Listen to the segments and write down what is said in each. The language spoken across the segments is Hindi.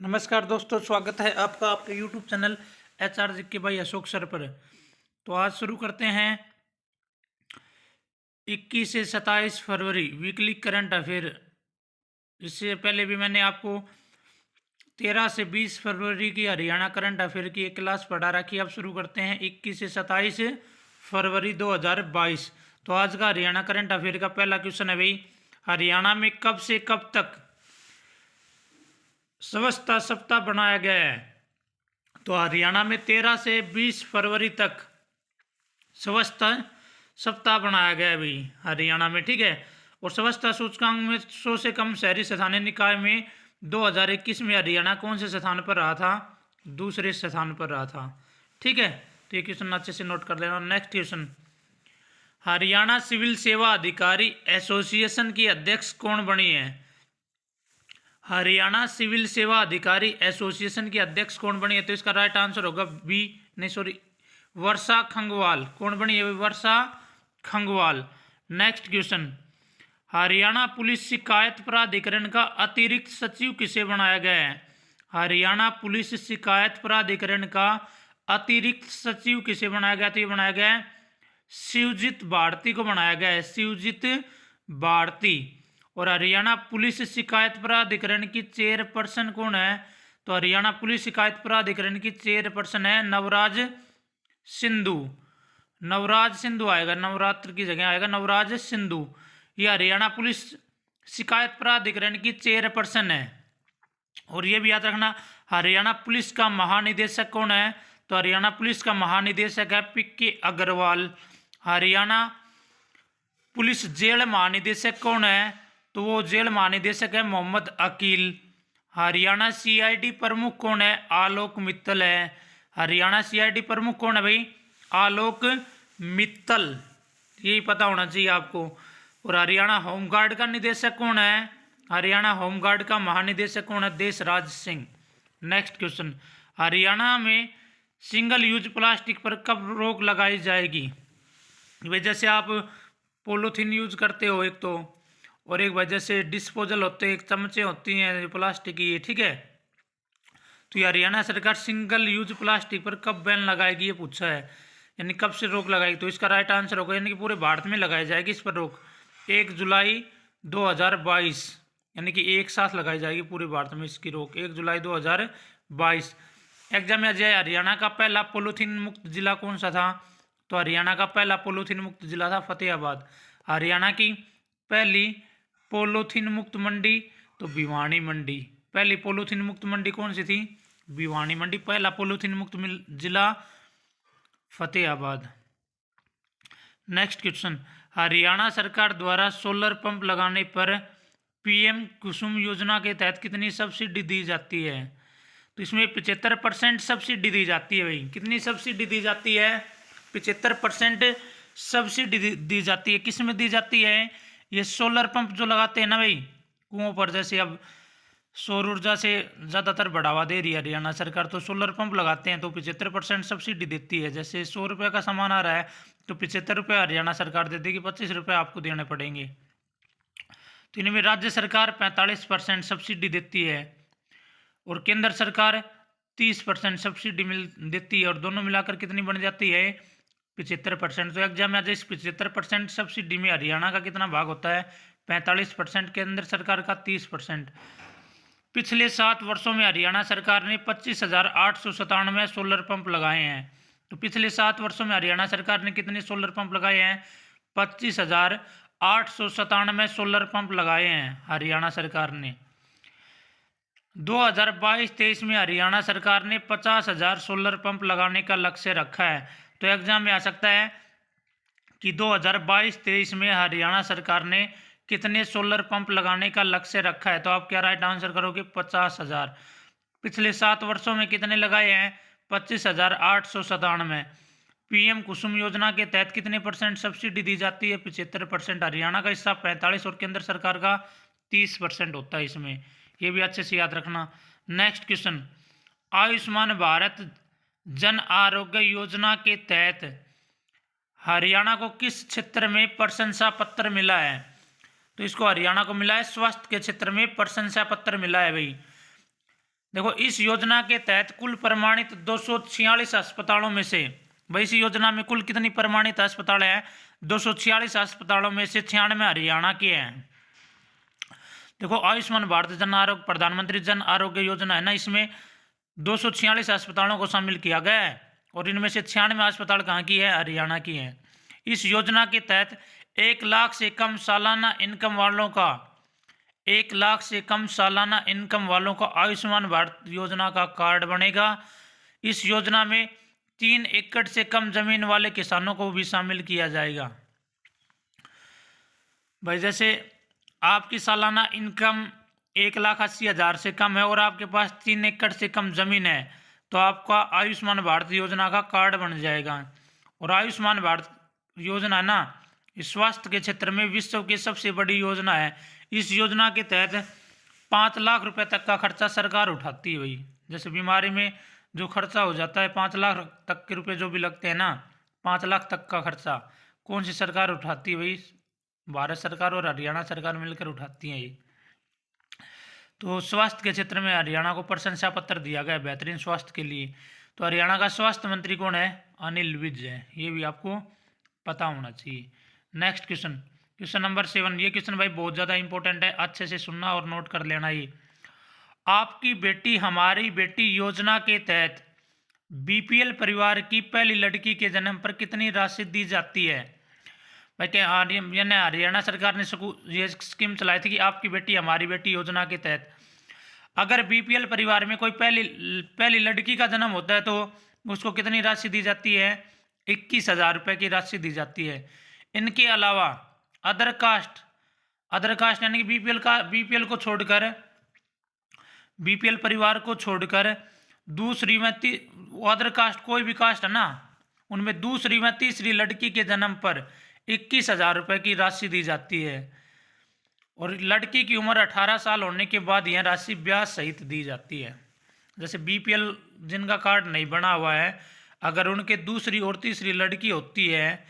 नमस्कार दोस्तों, स्वागत है आपका आपके YouTube चैनल HR जी के भाई अशोक सर पर। तो आज शुरू करते हैं 21 से 27 फरवरी वीकली करंट अफेयर। इससे पहले भी मैंने आपको 13 से 20 फरवरी की हरियाणा करंट अफेयर की एक क्लास पढ़ा रखी। अब शुरू करते हैं 21 से 27 फरवरी 2022। तो आज का हरियाणा करंट अफेयर का पहला क्वेश्चन है भाई, हरियाणा में कब से कब तक स्वच्छता सप्ताह बनाया गया है? तो हरियाणा में 13 से 20 फरवरी तक स्वच्छता सप्ताह बनाया गया है भाई हरियाणा में, ठीक है। और स्वच्छता सूचकांक में 100 से कम शहरी स्थानीय निकाय में 2021 में हरियाणा कौन से स्थान पर रहा था? दूसरे स्थान पर रहा था, ठीक है। तो ये क्वेश्चन अच्छे से नोट कर लेना। नेक्स्ट क्वेश्चन, हरियाणा सिविल सेवा अधिकारी एसोसिएशन की अध्यक्ष कौन बनी है? हरियाणा सिविल सेवा अधिकारी एसोसिएशन की अध्यक्ष कौन बनी है? तो इसका राइट आंसर होगा बी, नहीं सॉरी, वर्षा खंगवाल। कौन बनी है? वर्षा खंगवाल। नेक्स्ट क्वेश्चन, हरियाणा पुलिस शिकायत प्राधिकरण का अतिरिक्त सचिव किसे बनाया गया है? हरियाणा पुलिस शिकायत प्राधिकरण का अतिरिक्त सचिव किसे बनाया गया? तो ये बनाया गया है शिवजीत भारती को बनाया गया है, शिवजीत भारती। और हरियाणा पुलिस शिकायत प्राधिकरण की चेयरपर्सन कौन है? तो हरियाणा पुलिस शिकायत प्राधिकरण की चेयरपर्सन है नवराज सिंधु। नवराज सिंधु आएगा, नवरात्र की जगह आएगा नवराज सिंधु। ये हरियाणा पुलिस शिकायत प्राधिकरण की चेयरपर्सन है। और ये भी याद रखना, हरियाणा पुलिस का महानिदेशक कौन है? तो हरियाणा पुलिस का महानिदेशक है PK Agarwal. Haryana police jail महानिदेशक कौन है? तो वो जेल महानिदेशक है मोहम्मद अकील। हरियाणा CID प्रमुख कौन है? आलोक मित्तल है। हरियाणा CID प्रमुख कौन है भाई? आलोक मित्तल, यही पता होना चाहिए आपको। और हरियाणा होमगार्ड का निदेशक कौन है? हरियाणा होमगार्ड का महानिदेशक कौन है? देशराज सिंह। नेक्स्ट क्वेश्चन, हरियाणा में सिंगल यूज प्लास्टिक पर कब रोक लगाई जाएगी? भाई जैसे आप पॉलीथीन यूज करते हो एक तो, और एक वजह से डिस्पोजल होते हैं, एक चमचे होती हैं प्लास्टिक की, ठीक है। तो ये हरियाणा सरकार सिंगल यूज प्लास्टिक पर कब बैन लगाएगी ये पूछा है, यानी कब से रोक लगाएगी। तो इसका राइट आंसर होगा, यानी कि पूरे भारत में लगाई जाएगी इस पर रोक 1 जुलाई 2022, यानी कि एक साथ लगाई जाएगी पूरे भारत में इसकी रोक 1 जुलाई 2022। एग्जाम में आ जाए, हरियाणा का पहला पॉलीथीन मुक्त जिला कौन सा था? तो हरियाणा का पहला पॉलीथीन मुक्त जिला था फतेहाबाद। हरियाणा की पहली पॉलीथीन मुक्त मंडी तो भिवानी मंडी। पहली पॉलीथीन मुक्त मंडी कौन सी थी? भिवानी मंडी। पहला पॉलीथीन मुक्त जिला फतेहाबाद। नेक्स्ट क्वेश्चन, हरियाणा सरकार द्वारा सोलर पंप लगाने पर PM कुसुम योजना के तहत कितनी सब्सिडी दी जाती है? तो इसमें 75% सब्सिडी दी जाती है भाई। कितनी सब्सिडी दी जाती है? 75% सब्सिडी दी जाती है। किस में दी जाती है? ये सोलर पंप जो लगाते हैं ना भाई कुओं पर, जैसे अब सौर ऊर्जा से ज़्यादातर बढ़ावा दे रही है हरियाणा सरकार, तो सोलर पंप लगाते हैं तो 75% सब्सिडी देती है। जैसे 100 रुपये का सामान आ रहा है तो 75 रुपये हरियाणा सरकार दे देगी, 25 रुपये आपको देने पड़ेंगे। तो इनमें राज्य सरकार 45% सब्सिडी देती है और केंद्र सरकार 30% सब्सिडी देती है, और दोनों मिलाकर कितनी बन जाती है? 75%। तो एग्जाम में आज इस 75% सब्सिडी में हरियाणा का कितना भाग होता है? 45%, केंद्र सरकार का 30%। पिछले 7 वर्षों में हरियाणा सरकार ने 25,897 सोलर पंप लगाए हैं। तो पिछले 7 वर्षों में हरियाणा सरकार ने कितने सोलर पंप लगाए हैं? 25,897 सोलर पंप लगाए हैं हरियाणा सरकार ने। 2022-23 में हरियाणा सरकार ने 50,000 सोलर पंप लगाने का लक्ष्य रखा है। तो एग्जाम में आ सकता है कि 2022-23 में हरियाणा सरकार ने कितने सोलर पंप लगाने का लक्ष्य रखा है? तो आप क्या राइट आंसर करोगे? 50,000। पिछले 7 वर्षों में कितने लगाए हैं? 25,897। PM कुसुम योजना के तहत कितने % सब्सिडी दी जाती है? 75%। हरियाणा का हिस्सा 45 और केंद्र सरकार का 30% होता है इसमें, ये भी अच्छे से याद रखना। नेक्स्ट क्वेश्चन, आयुष्मान भारत जन आरोग्य योजना के तहत हरियाणा को किस क्षेत्र में प्रशंसा पत्र मिला है? तो इसको हरियाणा को मिला है स्वास्थ्य के क्षेत्र में प्रशंसा पत्र मिला है भाई। देखो इस योजना के तहत कुल प्रमाणित 246 अस्पतालों में से, भाई इस योजना में कुल कितनी प्रमाणित अस्पताल है? 246 अस्पतालों में से 96 हरियाणा के हैं। देखो आयुष्मान भारत जन आरोग्य प्रधानमंत्री जन आरोग्य योजना है ना, इसमें 246 अस्पतालों को शामिल किया गया है और इनमें से 96 अस्पताल कहाँ की है? हरियाणा की है। इस योजना के तहत 1 लाख से कम सालाना इनकम वालों का 1 लाख से कम सालाना इनकम वालों का आयुष्मान भारत योजना का कार्ड बनेगा। इस योजना में 3 एकड़ से कम जमीन वाले किसानों को भी शामिल किया जाएगा। भाई जैसे आपकी सालाना इनकम 1,80,000 से कम है और आपके पास 3 एकड़ से कम जमीन है तो आपका आयुष्मान भारत योजना का कार्ड बन जाएगा। और आयुष्मान भारत योजना है ना, इस स्वास्थ्य के क्षेत्र में विश्व की सबसे बड़ी योजना है। इस योजना के तहत 5 लाख रुपए तक का खर्चा सरकार उठाती है। भाई जैसे बीमारी में जो खर्चा हो जाता है 5 लाख तक के रुपए जो भी लगते हैं ना, 5 लाख तक का खर्चा कौन सी सरकार उठाती है? भाई भारत सरकार और हरियाणा सरकार मिलकर उठाती हैं ये। तो स्वास्थ्य के क्षेत्र में हरियाणा को प्रशंसा पत्र दिया गया बेहतरीन स्वास्थ्य के लिए। तो हरियाणा का स्वास्थ्य मंत्री कौन है? अनिल विज है, ये भी आपको पता होना चाहिए। Next question, question number 7। ये क्वेश्चन भाई बहुत ज़्यादा इंपॉर्टेंट है, अच्छे से सुनना और नोट कर लेना। ये आपकी बेटी हमारी बेटी योजना के तहत बीपीएल परिवार की पहली लड़की के जन्म पर कितनी राशि दी जाती है? भाई क्या हरियाणा सरकार ने ये स्कीम चलाई थी कि आपकी बेटी हमारी बेटी योजना के तहत अगर बीपीएल परिवार में कोई पहली लड़की का जन्म होता है तो उसको कितनी राशि दी जाती है? 21,000 रुपये की राशि दी जाती है। इनके अलावा अदर कास्ट यानी कि बीपीएल को छोड़कर, बीपीएल परिवार को छोड़कर दूसरी में अदर कास्ट कोई भी कास्ट है ना, उनमें दूसरी व तीसरी लड़की के जन्म पर 21,000 रुपये की राशि दी जाती है और लड़की की उम्र 18 साल होने के बाद यह राशि ब्याज सहित दी जाती है। जैसे बीपीएल जिनका कार्ड नहीं बना हुआ है, अगर उनके दूसरी और तीसरी लड़की होती है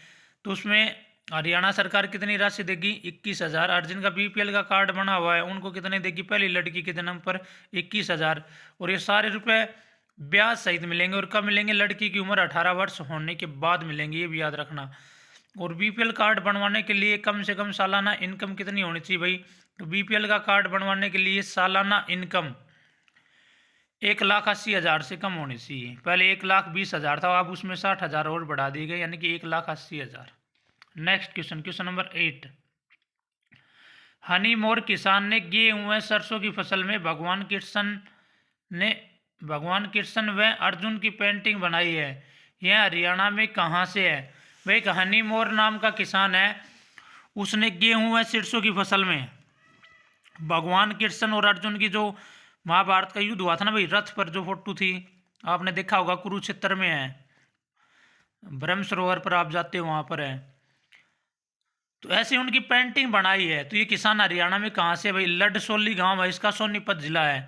तो उसमें हरियाणा सरकार कितनी राशि देगी? 21,000। और जिनका बीपीएल का कार्ड बना हुआ है उनको कितने देगी? पहली लड़की के जन्म पर 21,000। और ये सारे रुपए ब्याज सहित मिलेंगे और कब मिलेंगे? लड़की की उम्र 18 वर्ष होने के बाद मिलेंगे, ये भी याद रखना। और बीपीएल कार्ड बनवाने के लिए कम से कम सालाना इनकम कितनी होनी चाहिए भाई? तो बीपीएल का कार्ड बनवाने के लिए सालाना इनकम 1,80,000 से कम होनी चाहिए। पहले 1,20,000 था, अब उसमें 60,000 और बढ़ा दिए गए, यानी कि 1,80,000। Next question, question number 8। हनी मोर किसान ने गेहूं व सरसों की फसल में भगवान कृष्ण व अर्जुन की पेंटिंग बनाई है। यह हरियाणा में कहाँ से है? वह एक हनी मोर नाम का किसान है, उसने गेहूं व सरसों की फसल में भगवान कृष्ण और अर्जुन की जो महाभारत का युद्ध हुआ था ना भाई, रथ पर जो फोटो थी आपने देखा होगा, कुरुक्षेत्र में है, ब्रह्म सरोवर पर आप जाते हो वहां पर है, तो ऐसे उनकी पेंटिंग बनाई है। तो ये किसान हरियाणा में कहाँ से? भाई लडसोली गांव है इसका, सोनीपत जिला है।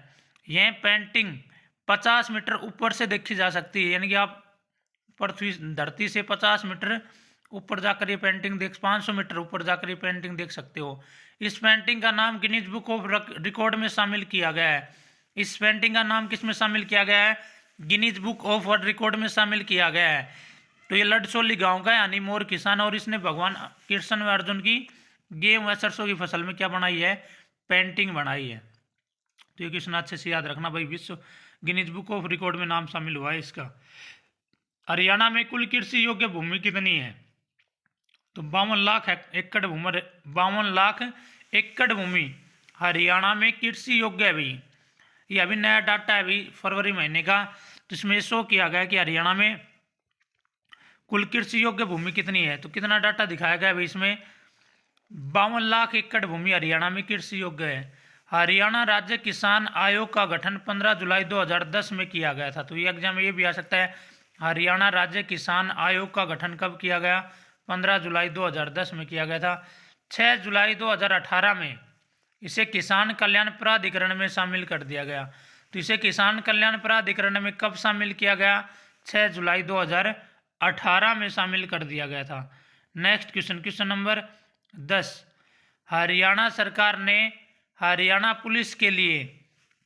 यह पेंटिंग 50 मीटर ऊपर से देखी जा सकती है, यानी कि आप पृथ्वी धरती से 50 मीटर ऊपर जाकर ये पेंटिंग 500 मीटर ऊपर जाकर ये पेंटिंग देख सकते हो। इस पेंटिंग का नाम गिनीज बुक ऑफ रिकॉर्ड में शामिल किया गया है। इस पेंटिंग का नाम किस में शामिल किया गया है? गिनीज बुक ऑफ रिकॉर्ड में शामिल किया गया है। तो ये लडसोली गांव का है हनी मोर किसान, और इसने भगवान कृष्ण व अर्जुन की गेहूं व सरसों की फसल में क्या बनाई है? पेंटिंग बनाई है। तो ये क्वेश्चन अच्छे से याद रखना भाई, विश्व गिनीज बुक ऑफ रिकॉर्ड में नाम शामिल हुआ है इसका। हरियाणा में कुल कृषि योग्य भूमि कितनी है? तो 52 लाख एकड़ भूमि, 52 लाख एकड़ भूमि हरियाणा में कृषि योग्य है भाई। ये अभी नया डाटा है भाई फरवरी महीने का, तो इसमें शो किया गया कि हरियाणा में कुल कृषि योग्य भूमि कितनी है। तो कितना डाटा दिखाया गया भाई इसमें? 52 लाख एकड़ भूमि हरियाणा में कृषि योग्य है। हरियाणा राज्य किसान आयोग का गठन 15 जुलाई 2010 में किया गया था। तो ये एग्जाम में ये भी आ सकता है, हरियाणा राज्य किसान आयोग का गठन कब किया गया? 15 जुलाई 2010 में किया गया था। 6 जुलाई 2018 में इसे किसान कल्याण प्राधिकरण में शामिल कर दिया गया। तो इसे किसान कल्याण प्राधिकरण में कब शामिल किया गया? 6 जुलाई 2018 में शामिल कर दिया गया था। Next question, question number 10। Haryana सरकार ने हरियाणा पुलिस के लिए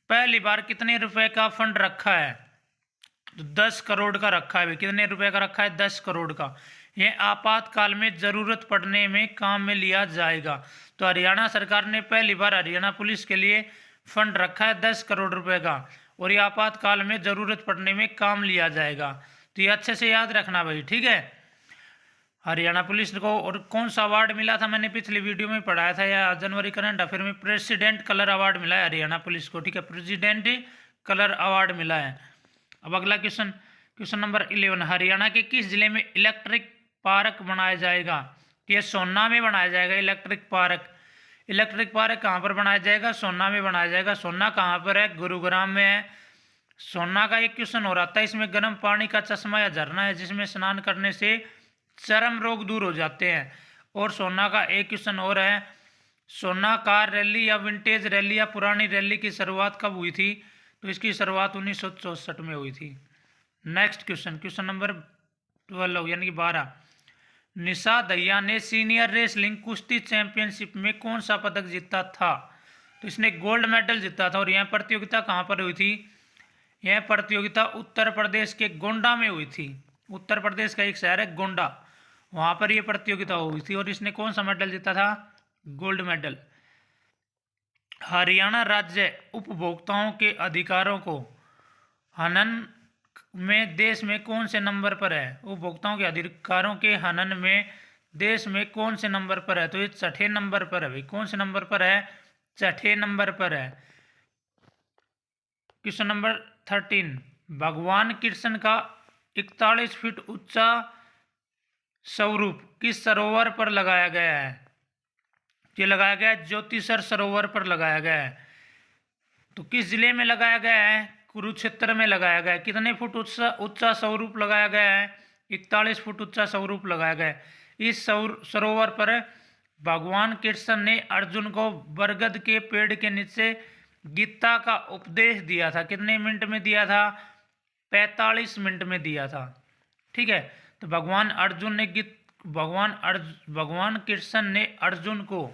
पहली बार कितने रुपए का फंड रखा है? तो 10 करोड़ का रखा है भाई। कितने रुपए का रखा है? 10 करोड़ का। यह आपातकाल में जरूरत पड़ने में काम में लिया जाएगा। तो हरियाणा सरकार ने पहली बार हरियाणा पुलिस के लिए फंड रखा है 10 करोड़ रुपए का, और ये आपातकाल में जरूरत पड़ने में काम लिया जाएगा। तो ये अच्छे से याद रखना भाई, ठीक है। हरियाणा पुलिस को और कौन सा अवार्ड मिला था, मैंने पिछली वीडियो में पढ़ाया था, या जनवरी करंट अफेयर में प्रेसिडेंट कलर अवार्ड मिला है हरियाणा पुलिस को, ठीक है। प्रेसिडेंट कलर अवार्ड मिला है। अब अगला क्वेश्चन, क्वेश्चन नंबर 11, हरियाणा के किस जिले में इलेक्ट्रिक पार्क बनाया जाएगा? ये सोना में बनाया जाएगा इलेक्ट्रिक पार्क। इलेक्ट्रिक पार्क कहाँ पर बनाया जाएगा? सोना में बनाया जाएगा। सोना कहाँ पर है? गुरुग्राम में है। सोना का एक क्वेश्चन हो रहा था, इसमें गर्म पानी का चश्मा या झरना है जिसमें स्नान करने से चर्म रोग दूर हो जाते हैं। और सोना का एक क्वेश्चन और है, सोना कार रैली या विंटेज रैली या पुरानी रैली की शुरुआत कब हुई थी? तो इसकी शुरुआत 1964 में हुई थी। नेक्स्ट क्वेश्चन, क्वेश्चन नंबर 12 यानी कि 12, निशा दहिया ने सीनियर रेसलिंग कुश्ती चैंपियनशिप में कौन सा पदक जीता था? तो इसने गोल्ड मेडल जीता था। और यह प्रतियोगिता कहाँ पर हुई थी? यह प्रतियोगिता उत्तर प्रदेश के गोंडा में हुई थी। उत्तर प्रदेश का एक शहर है गोंडा, वहाँ पर यह प्रतियोगिता हुई थी। और इसने कौन सा मेडल जीता था? Gold medal. हरियाणा राज्य उपभोक्ताओं के अधिकारों को हनन में देश में कौन से नंबर पर है? उपभोक्ताओं के अधिकारों के हनन में देश में कौन से नंबर पर है? तो ये 6ठे नंबर पर है भाई। कौन से नंबर पर है? 6ठे नंबर पर है। क्वेश्चन नंबर 13, भगवान कृष्ण का 41 फीट ऊंचा स्वरूप किस सरोवर पर लगाया गया है? ये लगाया गया है ज्योतिसर सरोवर पर लगाया गया है। तो किस जिले में लगाया गया है? कुरुक्षेत्र में लगाया गया है। कितने फुट ऊंचा स्वरूप लगाया गया है? 41 फुट ऊंचा स्वरूप लगाया गया है। इस सरोवर पर भगवान कृष्ण ने अर्जुन को बरगद के पेड़ के नीचे गीता का उपदेश दिया था। कितने मिनट में दिया था? 45 मिनट में दिया था, ठीक है। तो भगवान कृष्ण ने अर्जुन को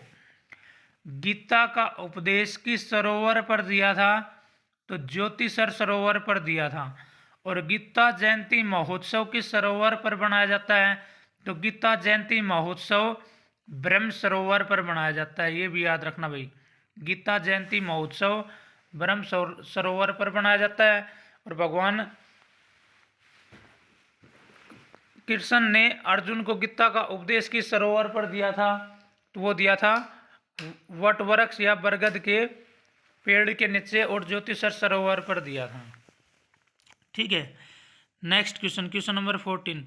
गीता का उपदेश किस सरोवर पर दिया था? तो ज्योतिसर सरोवर पर दिया था। और गीता जयंती महोत्सव किस सरोवर पर बनाया जाता है? तो गीता जयंती महोत्सव ब्रह्म सरोवर पर बनाया जाता है। ये भी याद रखना भाई, गीता जयंती महोत्सव ब्रह्म सरोवर पर बनाया जाता है। और भगवान कृष्ण ने अर्जुन को गीता का उपदेश किस सरोवर पर दिया था? तो वो दिया था वट वृक्ष या बरगद के पेड़ के नीचे और ज्योतिसर सरोवर पर दिया था, ठीक है। Next question, question number 14,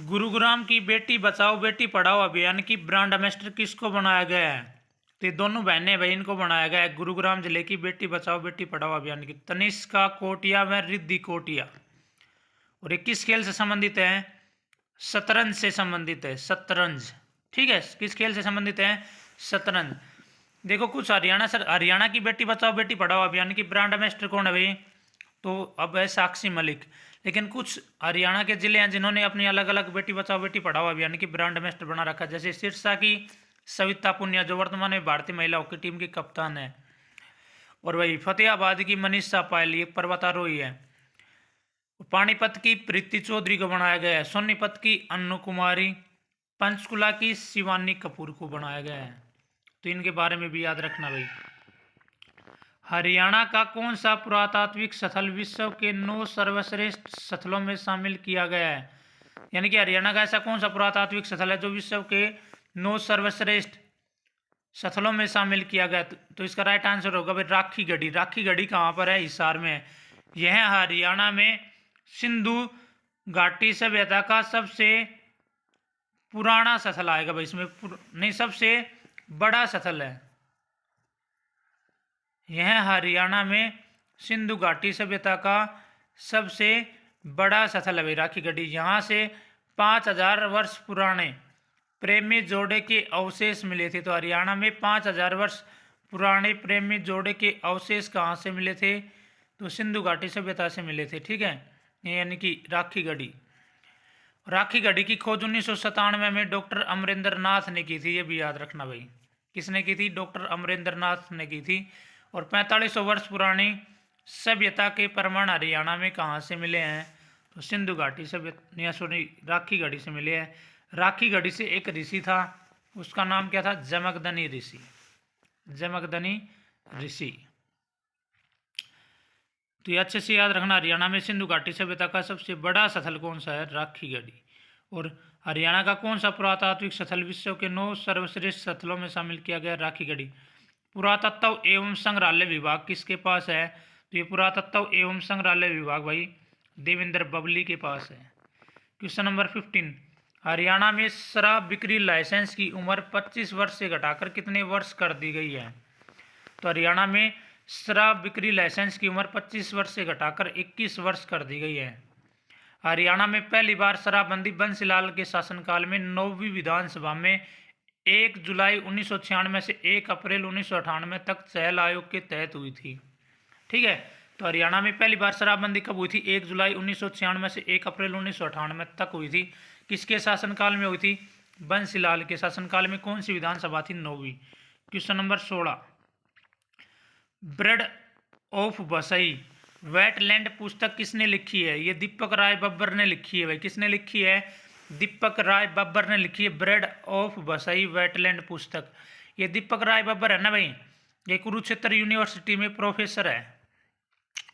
Gurugram की बेटी बचाओ बेटी पढ़ाओ अभियान की ब्रांड एम्बेसडर किसको बनाया गया है? तो ये दोनों बहनें भाई, इनको बनाया गया है। गुरुग्राम जिले की बेटी बचाओ बेटी पढ़ाओ अभियान की तनिष्का कोटिया व रिद्धि कोटिया। और ये किस खेल से संबंधित है? शतरंज से संबंधित है, शतरंज, ठीक है। किस खेल से संबंधित है? शतरंज। देखो कुछ हरियाणा की बेटी बचाओ बेटी पढ़ाओ अभियान की ब्रांड एम्बेसडर कौन है भाई? तो अब है साक्षी मलिक। लेकिन कुछ हरियाणा के जिले हैं जिन्होंने अपनी अलग अलग बेटी बचाओ बेटी पढ़ाओ अभियान की ब्रांड एम्बेसडर बना रखा है। जैसे सिरसा की सविता पुनिया जो वर्तमान में भारतीय महिला हॉकी टीम की कप्तान है। और वही फतेहाबाद की मनीषा पायल एक पर्वतारोही है। पानीपत की प्रीति चौधरी को बनाया गया है। सोनीपत की अन्नू कुमारी, पंचकुला की शिवानी कपूर को बनाया गया है। तो इनके बारे में भी याद रखना भाई। हरियाणा का कौन सा पुरातात्विक स्थल विश्व के 9 सर्वश्रेष्ठ स्थलों में शामिल किया गया है? यानी कि हरियाणा का ऐसा कौन सा पुरातात्विक स्थल है जो विश्व के 9 सर्वश्रेष्ठ स्थलों में शामिल किया गया? तो इसका राइट आंसर होगा भाई राखी गढ़ी। राखी गढ़ी कहाँ पर है? हिसार में है। यह हरियाणा में सिंधु घाटी सभ्यता का सबसे पुराना स्थल आएगा भाई। इसमें नहीं, सबसे बड़ा स्थल है। यह हरियाणा में सिंधु घाटी सभ्यता का सबसे बड़ा स्थल है भाई राखी गढ़ी। यहाँ से 5000 वर्ष पुराने प्रेमी जोड़े के अवशेष मिले थे। तो हरियाणा में 5000 वर्ष पुराने प्रेमी जोड़े के अवशेष कहाँ से मिले थे? तो सिंधु घाटी सभ्यता से मिले थे, ठीक है। यानी कि राखी गढ़ी। राखी गढ़ी की खोज 1997 में डॉक्टर अमरेंद्र नाथ ने की थी। ये भी याद रखना भाई। किसने की थी? डॉक्टर अमरेंद्र नाथ ने की थी। और 4500 वर्ष पुरानी सभ्यता के प्रमाण हरियाणा में कहाँ से मिले हैं? तो सिंधु घाटी सभ्यता, सॉरी, राखी गढ़ी से मिले हैं। राखी गढ़ी से एक ऋषि था, उसका नाम क्या था? जमदग्नि ऋषि। जमदग्नि ऋषि। तो ये अच्छे से याद रखना। हरियाणा में सिंधु घाटी सभ्यता का सबसे बड़ा स्थल कौन सा है? राखी गढ़ी। और हरियाणा का कौन सा पुरातात्विक स्थल विश्व के 9 सर्वश्रेष्ठ स्थलों में शामिल किया गया? राखी गढ़ी। पुरातत्व एवं संग्रहालय विभाग किसके पास है? तो ये पुरातत्व एवं संग्रहालय विभाग भाई देवेंद्र बबली के पास है। क्वेश्चन नंबर 15, हरियाणा में शराब बिक्री लाइसेंस की उम्र 25 वर्ष से घटाकर कितने वर्ष कर दी गई है? तो हरियाणा में शराब बिक्री लाइसेंस की उम्र 25 वर्ष से घटाकर 21 वर्ष कर दी गई है। हरियाणा में पहली बार शराबबंदी बंसीलाल के शासनकाल में 9वीं विधानसभा में 1 जुलाई 1996 से 1 अप्रैल 1998 तक चहल आयोग के तहत हुई थी। ठीक है, तो हरियाणा में पहली बार शराबबंदी कब हुई थी? 1 जुलाई 1996 से 1 अप्रैल 1998 तक हुई थी। किसके शासनकाल में हुई थी? बंसीलाल के शासनकाल में। कौन सी विधानसभा थी? 9वीं। Question number 16, birds of Basai wetland पुस्तक किसने लिखी है? ये दीपक राय बब्बर ने लिखी है भाई। किसने लिखी है? दीपक राय बब्बर ने लिखी है ब्रड ऑफ बसई वेटलैंड पुस्तक। ये दीपक राय बब्बर है ना भाई, ये कुरुक्षेत्र यूनिवर्सिटी में प्रोफेसर है,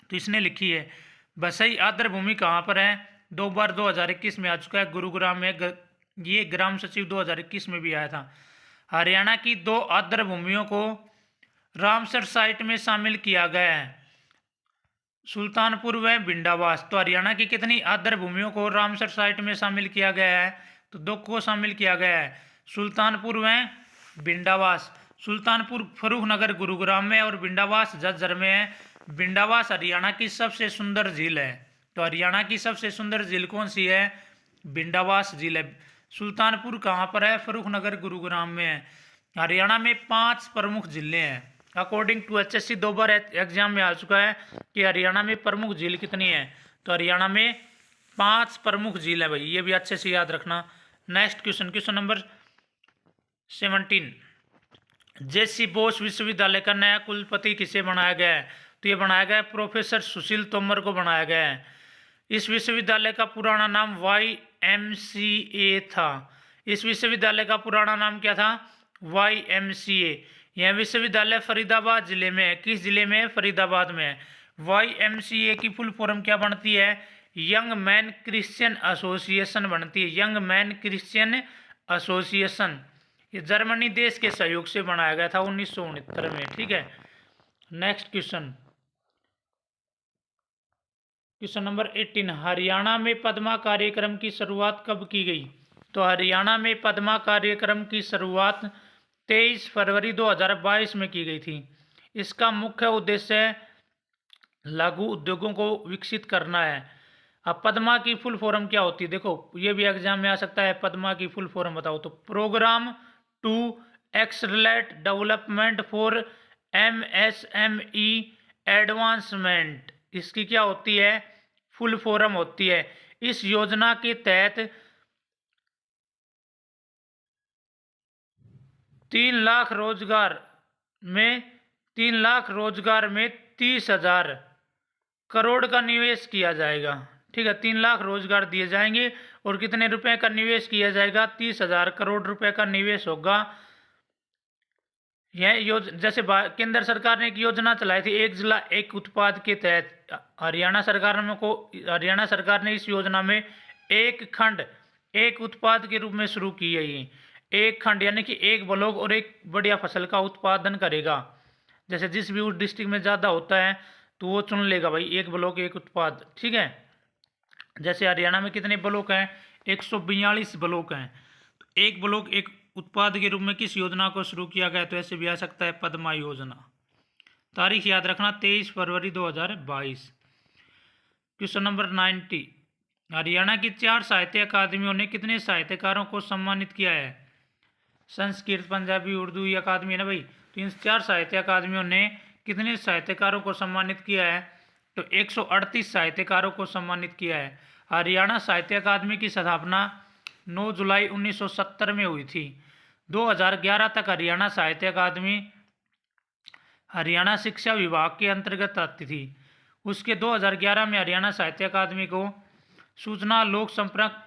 तो इसने लिखी है। बसई आर्द्र भूमि कहाँ पर है? 2 बार 2021 में आ चुका है, गुरुग्राम में। ये ग्राम सचिव 2021 में भी आया था। हरियाणा की 2 आर्द्र भूमियों को रामसर साइट में शामिल किया गया है, सुल्तानपुर व भिंडावास। तो हरियाणा की कितनी आर्द्र भूमियों को रामसर साइट में शामिल किया गया है? तो 2 को शामिल किया गया है, सुल्तानपुर व भिंडावास। सुल्तानपुर फर्रुखनगर गुरुग्राम में और भिंडावास झज्जर में है। भिंडावास हरियाणा की सबसे सुंदर झील है। तो हरियाणा की सबसे सुंदर झील कौन सी है? भिंडावास झील है। सुल्तानपुर कहाँ पर है? फर्रुखनगर गुरुग्राम में है। हरियाणा में 5 प्रमुख झीलें हैं। अकॉर्डिंग टू HSC 2 बार एग्जाम में आ चुका है कि हरियाणा में प्रमुख झील कितनी है? तो हरियाणा में 5 प्रमुख झील है भाई, ये भी अच्छे से याद रखना। Next question, question number 17, JC Bose विश्वविद्यालय का नया कुलपति किसे बनाया गया है? तो ये बनाया गया है प्रोफेसर सुशील तोमर को बनाया गया है। इस विश्वविद्यालय का पुराना नाम YMCA था। इस विश्वविद्यालय का पुराना नाम क्या था? YMCA। यह विश्वविद्यालय फरीदाबाद जिले में है। किस जिले में है? फरीदाबाद में है। YMCA की फुल फॉर्म क्या बनती है? यंग मैन क्रिश्चियन एसोसिएशन बनती है। Young man Christian association. ये जर्मनी देश के सहयोग से बनाया गया था 1969 में। ठीक है, next question, question number 18, Haryana में पद्मा कार्यक्रम की शुरुआत कब की गई? तो हरियाणा में पद्मा कार्यक्रम की शुरुआत 23 फरवरी 2022 में की गई थी। इसका मुख्य उद्देश्य लघु उद्योगों को विकसित करना है। अब पद्मा की फुल फॉर्म क्या होती है? देखो, ये भी एग्जाम में आ सकता है। पद्मा की फुल फॉर्म बताओ। तो program to accelerate development for MSME advancement, इसकी क्या होती है? फुल फॉर्म होती है। इस योजना के तहत 3 लाख रोजगार में 30,000 करोड़ का निवेश किया जाएगा। ठीक है, 3 लाख रोजगार दिए जाएंगे और कितने रुपए का निवेश किया जाएगा? 30,000 करोड़ रुपए का निवेश होगा। यह जैसे केंद्र सरकार ने एक योजना चलाई थी, एक जिला एक उत्पाद के तहत। हरियाणा सरकार ने इस योजना में एक खंड एक उत्पाद के रूप में शुरू की है। ये एक खंड यानी कि एक ब्लॉक और एक बढ़िया फसल का उत्पादन करेगा। जैसे जिस भी उस डिस्ट्रिक्ट में ज़्यादा होता है तो वो चुन लेगा भाई, एक ब्लॉक एक उत्पाद। ठीक है, जैसे हरियाणा में कितने ब्लॉक हैं? 142 ब्लॉक हैं। तो एक ब्लॉक एक उत्पाद के रूप में किस योजना को शुरू किया गया? तो ऐसे भी आ सकता है पद्मा योजना। तारीख याद रखना 23 फरवरी 2022। क्वेश्चन नंबर 90, हरियाणा की 4 साहित्य अकादमियों ने कितने साहित्यकारों को सम्मानित किया है? संस्कृत, पंजाबी, उर्दू ये अकादमी है ना भाई। तो इन 4 साहित्य अकादमियों ने कितने साहित्यकारों को सम्मानित किया है? तो 138 साहित्यकारों को सम्मानित किया है। हरियाणा साहित्य अकादमी की स्थापना 9 जुलाई 1970 में हुई थी। 2011 तक हरियाणा साहित्य अकादमी हरियाणा शिक्षा विभाग के अंतर्गत आती थी। उसके 2011 में हरियाणा साहित्य अकादमी को सूचना लोक संपर्क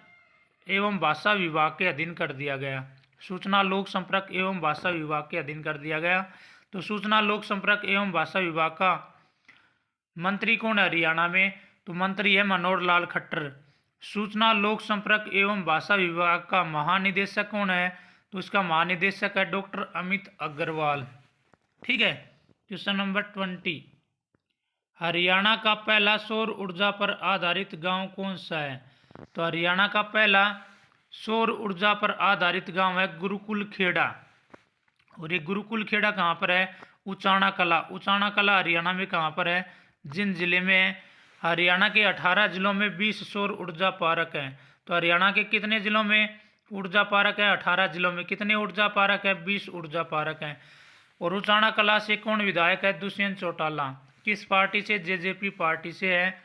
एवं भाषा विभाग के अधीन कर दिया गया। सूचना लोक संपर्क एवं भाषा विभाग के अधीन कर दिया गया। तो सूचना लोक संपर्क एवं भाषा विभाग का मंत्री कौन है हरियाणा में? तो मंत्री है मनोहर लाल खट्टर। सूचना लोक संपर्क एवं भाषा विभाग का महानिदेशक कौन है? तो इसका महानिदेशक है डॉक्टर अमित अग्रवाल। ठीक है। क्वेश्चन नंबर 20, हरियाणा का पहला सौर ऊर्जा पर आधारित गांव कौन सा है? तो हरियाणा का पहला सौर ऊर्जा पर आधारित गांव है गुरुकुल खेड़ा। और ये गुरुकुल खेड़ा कहाँ पर है? उचाना कला। उचाना कला हरियाणा में कहाँ पर है? जिन जिले में है? हरियाणा के 18 जिलों में 20 सौर ऊर्जा पार्क हैं। तो हरियाणा के कितने जिलों में ऊर्जा पार्क है? 18 जिलों में। कितने ऊर्जा पार्क है? 20 ऊर्जा पार्क हैं। और उचाना कला से कौन विधायक है? दुष्यंत चौटाला। किस पार्टी से? जेजेपी पार्टी से है।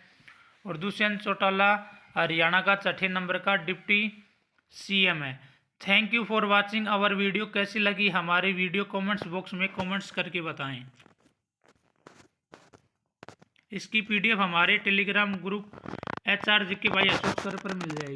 और दुष्यंत चौटाला हरियाणा का 6ठे नंबर का डिप्टी सीएम है। Thank you for watching our video. कैसी लगी हमारी वीडियो कमेंट्स बॉक्स में कमेंट्स करके बताएं। इसकी पीडीएफ हमारे टेलीग्राम ग्रुप HRGK भाई अशोक सर पर मिल जाएगी।